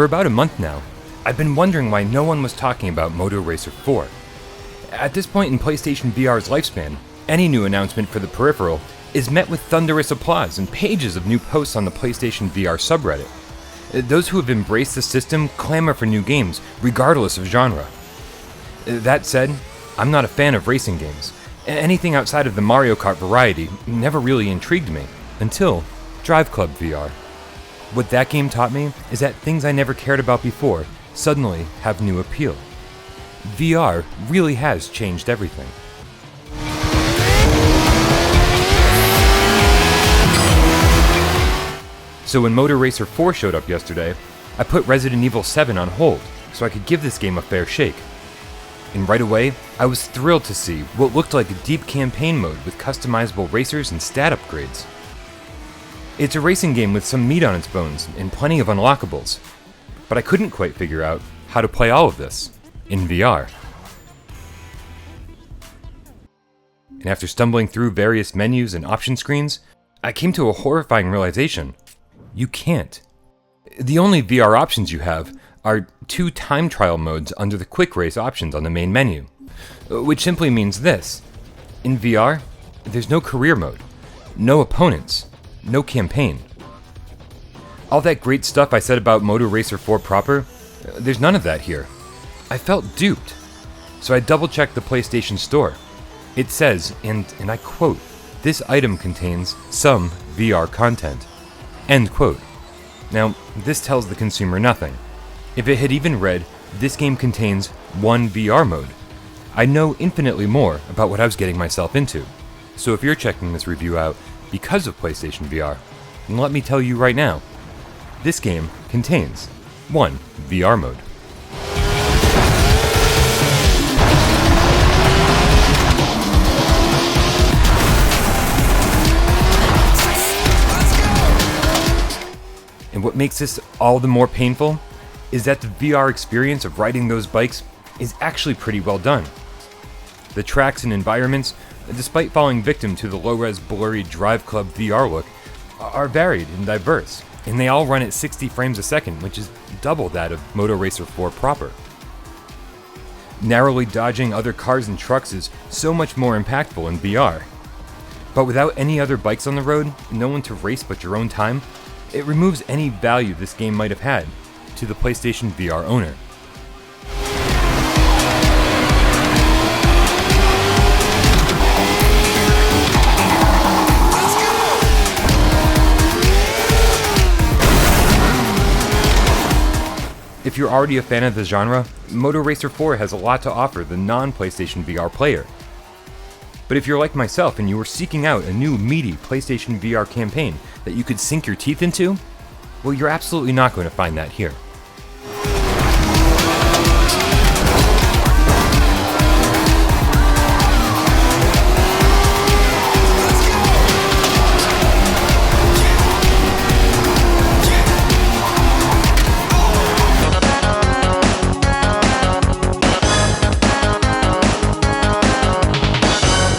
For about a month now, I've been wondering why no one was talking about Moto Racer 4. At this point in PlayStation VR's lifespan, any new announcement for the peripheral is met with thunderous applause and pages of new posts on the PlayStation VR subreddit. Those who have embraced the system clamor for new games, regardless of genre. That said, I'm not a fan of racing games. Anything outside of the Mario Kart variety never really intrigued me, until Drive Club VR. What that game taught me is that things I never cared about before suddenly have new appeal. VR really has changed everything. So when Moto Racer 4 showed up yesterday, I put Resident Evil 7 on hold so I could give this game a fair shake. And right away, I was thrilled to see what looked like a deep campaign mode with customizable racers and stat upgrades. It's a racing game with some meat on its bones and plenty of unlockables, but I couldn't quite figure out how to play all of this in VR. And after stumbling through various menus and option screens, I came to a horrifying realization. You can't. The only VR options you have are 2 time trial modes under the quick race options on the main menu, which simply means this. In VR, there's no career mode, no opponents, no campaign. All that great stuff I said about Moto Racer 4 proper, there's none of that here. I felt duped, so I double-checked the PlayStation Store. It says, and I quote, "This item contains some VR content." End quote. Now, this tells the consumer nothing. If it had even read, "This game contains 1 VR mode," I know infinitely more about what I was getting myself into. So if you're checking this review out because of PlayStation VR, then let me tell you right now, this game contains 1 VR mode. And what makes this all the more painful is that the VR experience of riding those bikes is actually pretty well done. The tracks and environments, despite falling victim to the low-res blurry Drive Club VR look, are varied and diverse, and they all run at 60 frames a second, which is double that of Moto Racer 4 proper. Narrowly dodging other cars and trucks is so much more impactful in VR. But without any other bikes on the road, no one to race but your own time, it removes any value this game might have had to the PlayStation VR owner. If you're already a fan of the genre, Moto Racer 4 has a lot to offer the non-PlayStation VR player. But if you're like myself and you were seeking out a new meaty PlayStation VR campaign that you could sink your teeth into, well, you're absolutely not going to find that here.